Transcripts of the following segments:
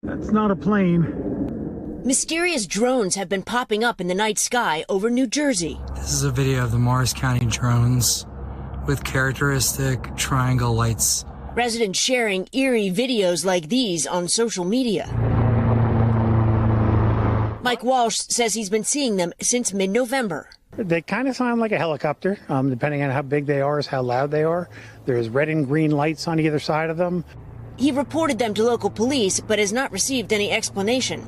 That's not a plane. Mysterious drones have been popping up in the night sky over New Jersey. This is a video of the Morris County drones with characteristic triangle lights. Residents sharing eerie videos like these on social media. Mike Walsh says he's been seeing them since mid-November. They kind of sound like a helicopter, depending on how big they are is how loud they are. There's red and green lights on either side of them. He reported them to local police, but has not received any explanation.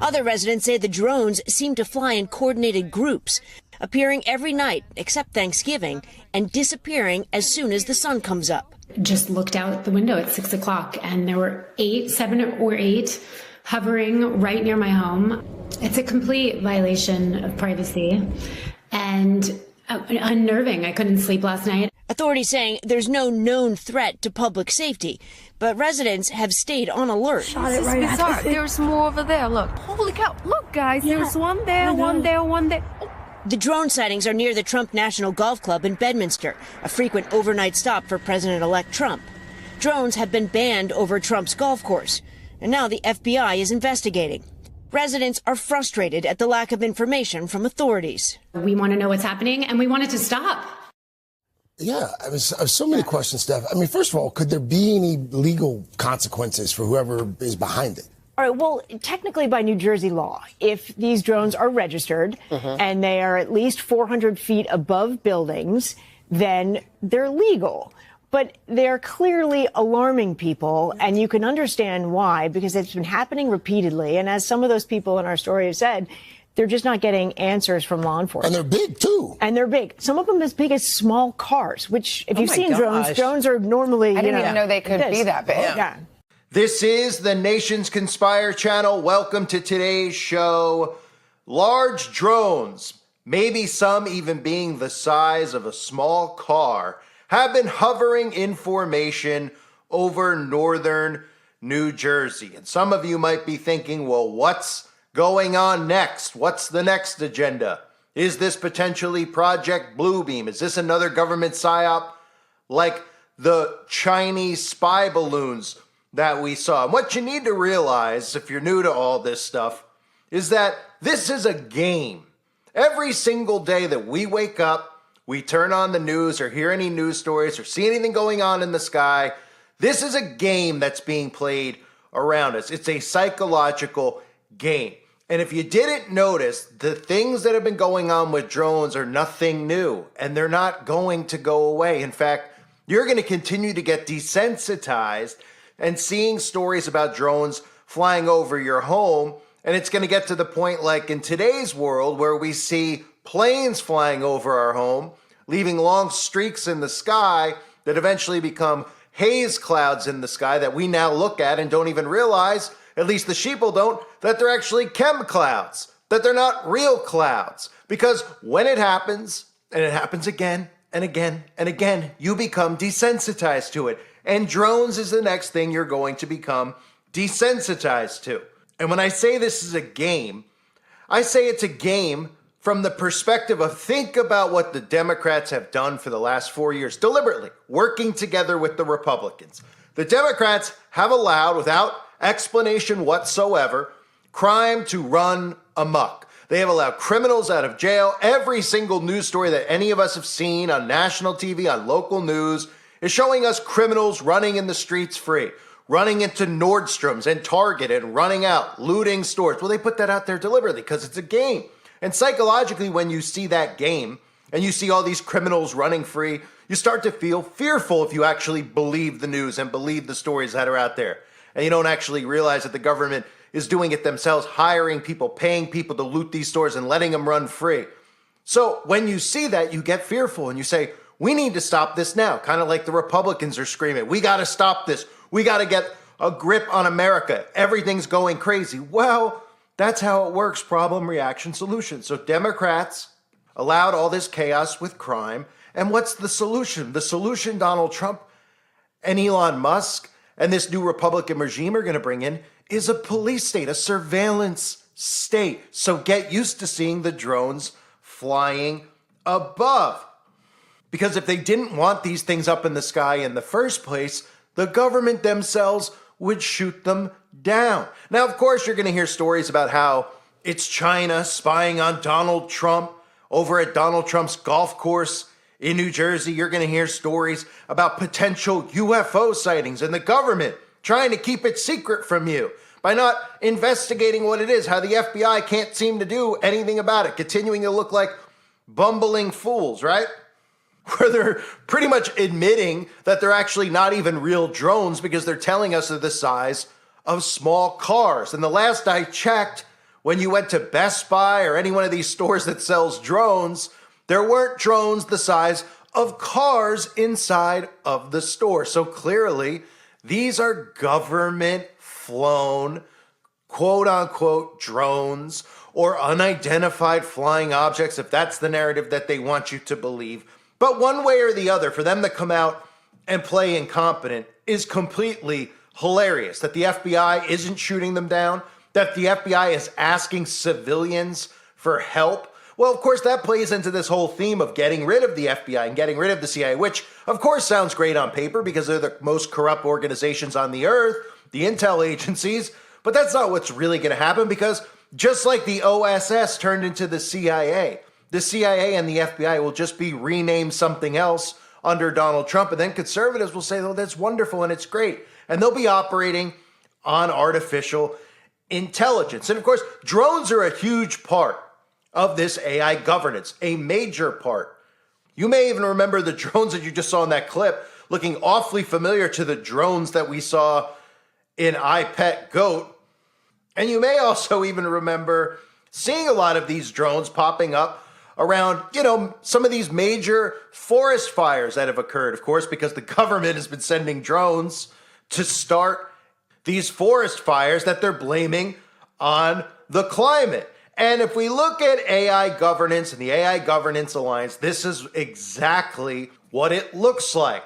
Other residents say the drones seem to fly in coordinated groups, appearing every night except Thanksgiving and disappearing as soon as the sun comes up. Just looked out the window at 6 o'clock and there were 7 or 8 hovering right near my home. It's a complete violation of privacy and unnerving. I couldn't sleep last night. Authorities saying there's no known threat to public safety, but residents have stayed on alert. This is bizarre. There's more over there. Look. Holy cow. Look, guys. Yeah. There's one there, one there, one there. Oh. The drone sightings are near the Trump National Golf Club in Bedminster, a frequent overnight stop for President-elect Trump. Drones have been banned over Trump's golf course, and now the FBI is investigating. Residents are frustrated at the lack of information from authorities. We want to know what's happening, and we want it to stop. Yeah, I have so many questions, Steph. I mean, first of all, could there be any legal consequences for whoever is behind it? All right, well, technically by New Jersey law, if these drones are registered and they are at least 400 feet above buildings, then they're legal. But they're clearly alarming people, and you can understand why, because it's been happening repeatedly. And as some of those people in our story have said, they're just not getting answers from law enforcement. And they're big, too. And they're big. Some of them as big as small cars, which, if you've seen drones are normally, I didn't even know they could be that big. Yeah. This is the Nation's Conspire channel. Welcome to today's show. Large drones, maybe some even being the size of a small car, have been hovering in formation over northern New Jersey. And some of you might be thinking, well, what's going on next? What's the next agenda? Is this potentially Project Bluebeam? Is this another government psyop like the Chinese spy balloons that we saw? And what you need to realize, if you're new to all this stuff, is that this is a game. Every single day that we wake up, we turn on the news or hear any news stories or see anything going on in the sky, this is a game that's being played around us. It's a psychological game. And if you didn't notice, the things that have been going on with drones are nothing new, and they're not going to go away. In fact, you're going to continue to get desensitized and seeing stories about drones flying over your home. And it's going to get to the point like in today's world where we see planes flying over our home, leaving long streaks in the sky that eventually become haze clouds in the sky that we now look at and don't even realize, at least the sheeple don't, that they're actually chem clouds, that they're not real clouds. Because when it happens, and it happens again and again and again, you become desensitized to it. And drones is the next thing you're going to become desensitized to. And when I say this is a game, I say it's a game from the perspective of think about what the Democrats have done for the last 4 years, deliberately working together with the Republicans. The Democrats have allowed, without explanation whatsoever, crime to run amok. They have allowed criminals out of jail. Every single news story that any of us have seen on national TV, on local news, is showing us criminals running in the streets free, running into Nordstrom's and Target and running out, looting stores. Well, they put that out there deliberately because it's a game. And psychologically, when you see that game and you see all these criminals running free, you start to feel fearful if you actually believe the news and believe the stories that are out there. And you don't actually realize that the government is doing it themselves, hiring people, paying people to loot these stores and letting them run free. So when you see that, you get fearful and you say, we need to stop this now. Kind of like the Republicans are screaming, we got to stop this. We got to get a grip on America. Everything's going crazy. Well, that's how it works, problem, reaction, solution. So Democrats allowed all this chaos with crime. And what's the solution? The solution Donald Trump and Elon Musk and this new Republican regime are going to bring in is a police state, a surveillance state. So get used to seeing the drones flying above. Because if they didn't want these things up in the sky in the first place, the government themselves would shoot them down. Now, of course, you're going to hear stories about how it's China spying on Donald Trump over at Donald Trump's golf course in New Jersey. You're going to hear stories about potential UFO sightings and the government trying to keep it secret from you by not investigating what it is, how the FBI can't seem to do anything about it, continuing to look like bumbling fools, right? Where they're pretty much admitting that they're actually not even real drones because they're telling us they're the size of small cars. And the last I checked, when you went to Best Buy or any one of these stores that sells drones, there weren't drones the size of cars inside of the store. So clearly, these are government flown, quote unquote, drones or unidentified flying objects, if that's the narrative that they want you to believe. But one way or the other, for them to come out and play incompetent is completely hilarious. That the FBI isn't shooting them down, that the FBI is asking civilians for help. Well, of course, that plays into this whole theme of getting rid of the FBI and getting rid of the CIA, which, of course, sounds great on paper because they're the most corrupt organizations on the earth, the intel agencies. But that's not what's really going to happen because just like the OSS turned into the CIA and the FBI will just be renamed something else under Donald Trump. And then conservatives will say, oh, that's wonderful and it's great. And they'll be operating on artificial intelligence. And of course, drones are a huge part of this AI governance, a major part. You may even remember the drones that you just saw in that clip looking awfully familiar to the drones that we saw in I Pet Goat. And you may also even remember seeing a lot of these drones popping up around, some of these major forest fires that have occurred, of course, because the government has been sending drones to start these forest fires that they're blaming on the climate. And if we look at AI governance and the AI Governance Alliance, this is exactly what it looks like.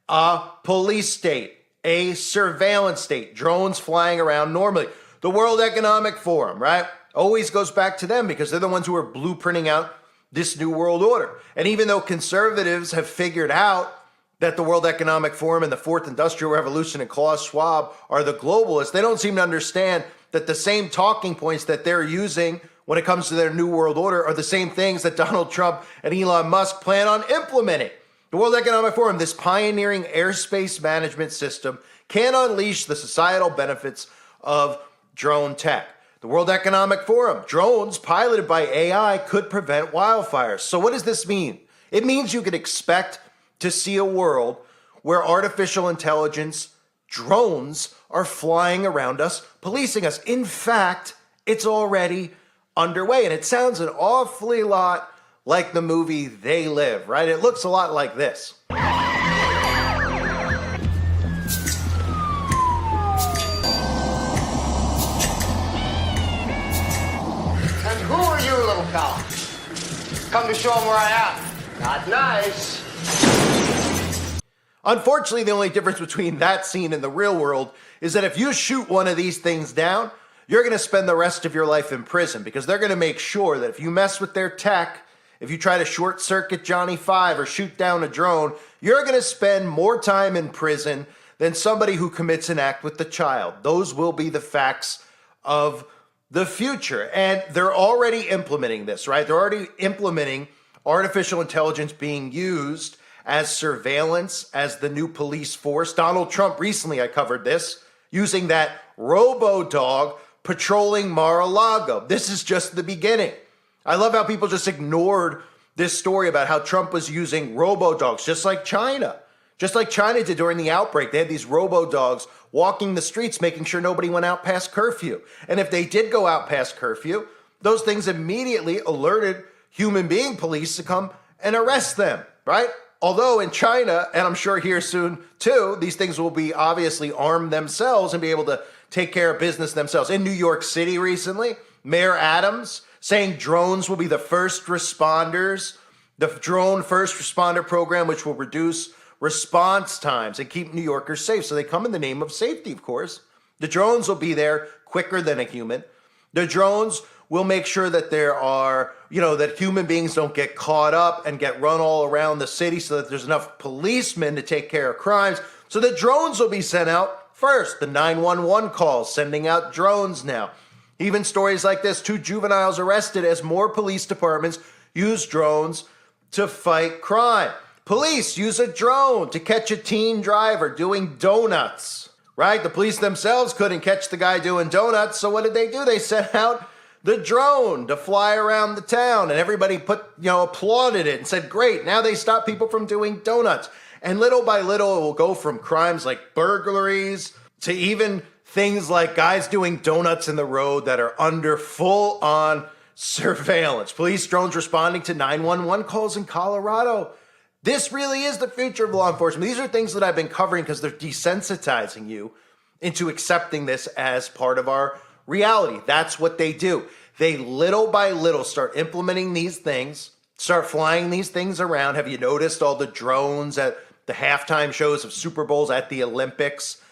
A police state, a surveillance state, drones flying around normally. The World Economic Forum, right? Always goes back to them because they're the ones who are blueprinting out this new world order. And even though conservatives have figured out that the World Economic Forum and the Fourth Industrial Revolution and Klaus Schwab are the globalists, they don't seem to understand that the same talking points that they're using when it comes to their new world order are the same things that Donald Trump and Elon Musk plan on implementing. The World Economic Forum, this pioneering airspace management system, can unleash the societal benefits of drone tech. The World Economic Forum, drones piloted by AI could prevent wildfires. So what does this mean? It means you can expect to see a world where artificial intelligence drones are flying around us, policing us. In fact, it's already underway. And it sounds an awfully lot like the movie They Live, right? It looks a lot like this. Who are you, little fella? Come to show him where I am. Not nice. Unfortunately, the only difference between that scene and the real world is that if you shoot one of these things down, you're going to spend the rest of your life in prison because they're going to make sure that if you mess with their tech, if you try to short circuit Johnny Five or shoot down a drone, you're going to spend more time in prison than somebody who commits an act with the child. Those will be the facts of the future. And they're already implementing this, right? They're already implementing artificial intelligence being used as surveillance, as the new police force. Donald Trump recently, I covered this, using that robo-dog patrolling Mar-a-Lago. This is just the beginning. I love how people just ignored this story about how Trump was using robo-dogs, just like China. Just like China did during the outbreak. They had these robo-dogs walking the streets, making sure nobody went out past curfew. And if they did go out past curfew, those things immediately alerted human being police to come and arrest them, right? Although in China, and I'm sure here soon too, these things will be obviously armed themselves and be able to take care of business themselves. In New York City recently, Mayor Adams saying drones will be the first responders, the drone first responder program, which will reduce response times and keep New Yorkers safe. So they come in the name of safety, of course. The drones will be there quicker than a human. The drones will make sure that there are, that human beings don't get caught up and get run all around the city so that there's enough policemen to take care of crimes. So the drones will be sent out first. The 911 calls, sending out drones now. Even stories like this, 2 juveniles arrested as more police departments use drones to fight crime. Police use a drone to catch a teen driver doing donuts, right? The police themselves couldn't catch the guy doing donuts, so what did they do? They sent out the drone to fly around the town, and everybody applauded it and said, great, now they stop people from doing donuts. And little by little, it will go from crimes like burglaries to even things like guys doing donuts in the road that are under full-on surveillance. Police drones responding to 911 calls in Colorado. This really is the future of law enforcement. These are things that I've been covering because they're desensitizing you into accepting this as part of our reality. That's what they do. They little by little start implementing these things, start flying these things around. Have you noticed all the drones at the halftime shows of Super Bowls, at the Olympics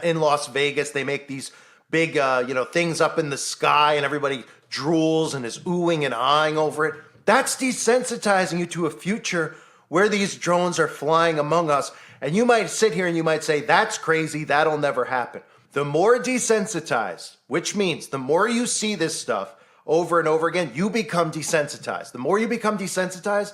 in Las Vegas? They make these big, things up in the sky, and everybody drools and is oohing and eyeing over it. That's desensitizing you to a future where these drones are flying among us. And you might sit here and you might say, that's crazy, that'll never happen. The more desensitized, which means the more you see this stuff over and over again, you become desensitized. The more you become desensitized,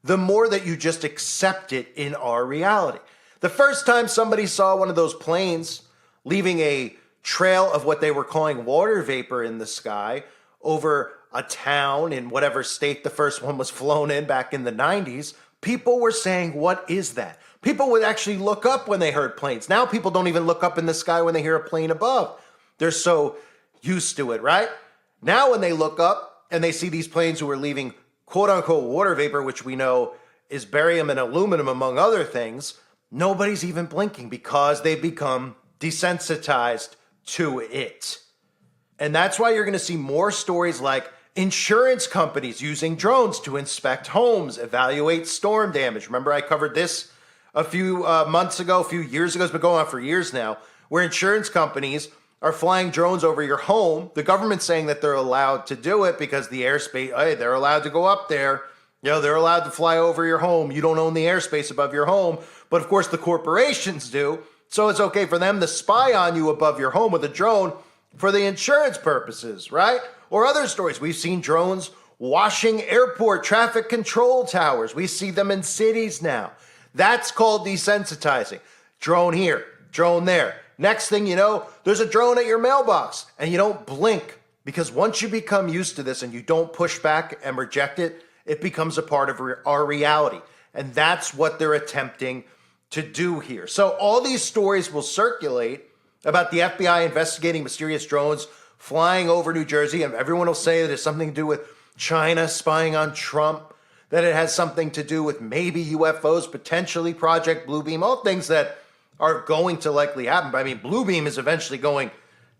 the more that you just accept it in our reality. The first time somebody saw one of those planes leaving a trail of what they were calling water vapor in the sky over a town in whatever state the first one was flown in back in the 90s, people were saying, what is that? People would actually look up when they heard planes. Now people don't even look up in the sky when they hear a plane above. They're so used to it, right? Now when they look up and they see these planes who are leaving quote unquote water vapor, which we know is barium and aluminum, among other things, nobody's even blinking because they've become desensitized to it. And that's why you're going to see more stories like insurance companies using drones to inspect homes, evaluate storm damage. Remember, I covered this a few months ago, a few years ago. It's been going on for years now, where insurance companies are flying drones over your home. The government's saying that they're allowed to do it because the airspace, hey, they're allowed to go up there. They're allowed to fly over your home. You don't own the airspace above your home. But of course, the corporations do. So it's okay for them to spy on you above your home with a drone for the insurance purposes, right? Or other stories. We've seen drones washing airport traffic control towers. We see them in cities now. That's called desensitizing. Drone here, drone there. Next thing you know, there's a drone at your mailbox and you don't blink, because once you become used to this and you don't push back and reject it, it becomes a part of our reality. And that's what they're attempting to do here. So all these stories will circulate about the FBI investigating mysterious drones flying over New Jersey, and everyone will say that it's something to do with China spying on Trump, that it has something to do with maybe UFOs, potentially Project Bluebeam, all things that are going to likely happen. But I mean, Bluebeam is eventually going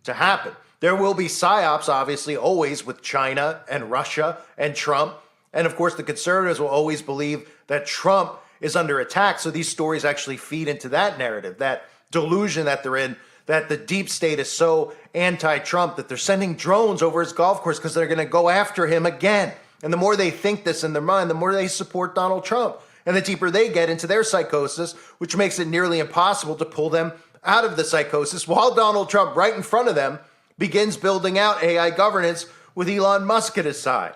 to happen. There will be psyops, obviously, always with China and Russia and Trump. And of course, the conservatives will always believe that Trump is under attack. So these stories actually feed into that narrative, that delusion that they're in, that the deep state is so anti-Trump that they're sending drones over his golf course because they're going to go after him again. And the more they think this in their mind, the more they support Donald Trump. And the deeper they get into their psychosis, which makes it nearly impossible to pull them out of the psychosis, while Donald Trump, right in front of them, begins building out AI governance with Elon Musk at his side.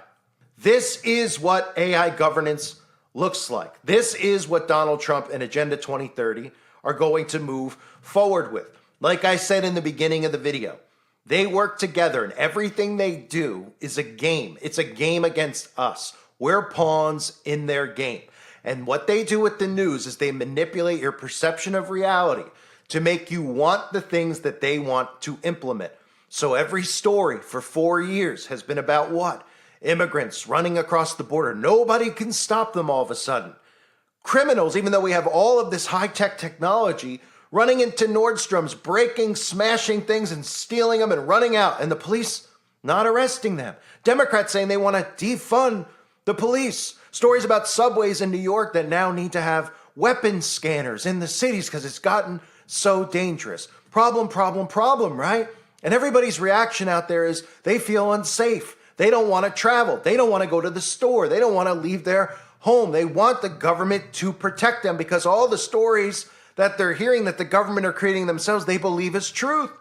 This is what AI governance looks like. This is what Donald Trump and Agenda 2030 are going to move forward with. Like I said in the beginning of the video, they work together and everything they do is a game. It's a game against us. We're pawns in their game. And what they do with the news is they manipulate your perception of reality to make you want the things that they want to implement. So every story for 4 years has been about what? Immigrants running across the border. Nobody can stop them all of a sudden. Criminals, even though we have all of this high-tech technology, running into Nordstrom's, breaking, smashing things and stealing them and running out, and the police not arresting them. Democrats saying they want to defund the police. Stories about subways in New York that now need to have weapons scanners in the cities because it's gotten so dangerous. Problem, right? And everybody's reaction out there is they feel unsafe. They don't want to travel. They don't want to go to the store. They don't want to leave their home. They want the government to protect them because all the stories that they're hearing that the government are creating themselves, they believe is truth.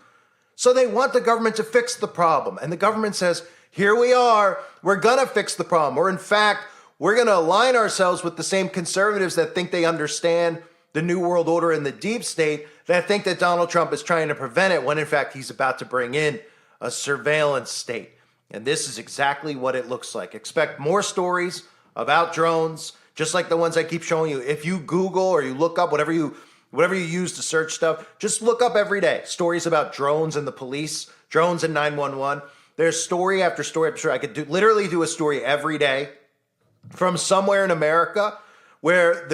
So they want the government to fix the problem. And the government says, here we are, we're gonna fix the problem. Or in fact, we're gonna align ourselves with the same conservatives that think they understand the New World Order and the deep state, that think that Donald Trump is trying to prevent it when in fact he's about to bring in a surveillance state. And this is exactly what it looks like. Expect more stories about drones, just like the ones I keep showing you. If you Google or you look up whatever you use to search stuff, just look up every day stories about drones and the police, drones and 911. There's story after story after story. I could literally do a story every day from somewhere in America where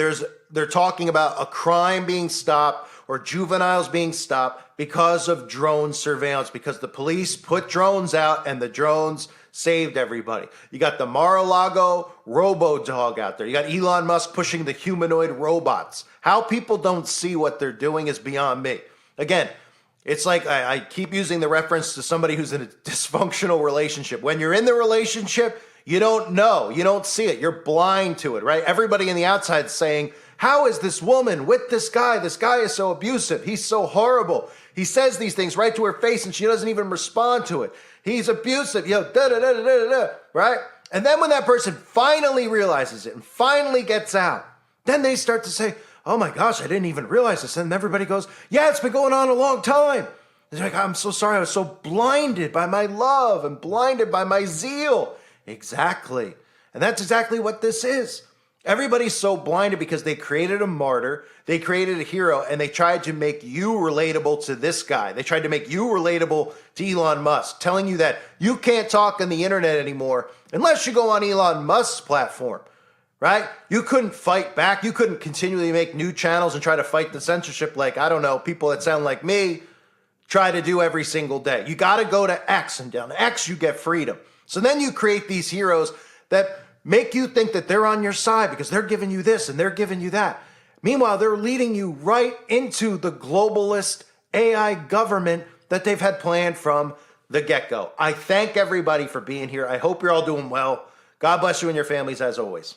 they're talking about a crime being stopped or juveniles being stopped because of drone surveillance, because the police put drones out and the drones saved everybody. You got the Mar-a-Lago robo-dog out there. You got Elon Musk pushing the humanoid robots. How people don't see what they're doing is beyond me. Again, it's like I keep using the reference to somebody who's in a dysfunctional relationship. When you're in the relationship, you don't know. You don't see it. You're blind to it, right? Everybody on the outside is saying, how is this woman with this guy? This guy is so abusive. He's so horrible. He says these things right to her face and she doesn't even respond to it. He's abusive, right? And then when that person finally realizes it and finally gets out, then they start to say, oh my gosh, I didn't even realize this. And everybody goes, yeah, it's been going on a long time. It's like, I'm so sorry. I was so blinded by my love and blinded by my zeal. Exactly. And that's exactly what this is. Everybody's so blinded because they created a martyr, they created a hero, and they tried to make you relatable to this guy. They tried to make you relatable to Elon Musk, telling you that you can't talk on the internet anymore unless you go on Elon Musk's platform, right? You couldn't fight back. You couldn't continually make new channels and try to fight the censorship like, I don't know, people that sound like me try to do every single day. You got to go to X, and down X you get freedom. So then you create these heroes that make you think that they're on your side because they're giving you this and they're giving you that. Meanwhile, they're leading you right into the globalist AI government that they've had planned from the get-go. I thank everybody for being here. I hope you're all doing well. God bless you and your families as always.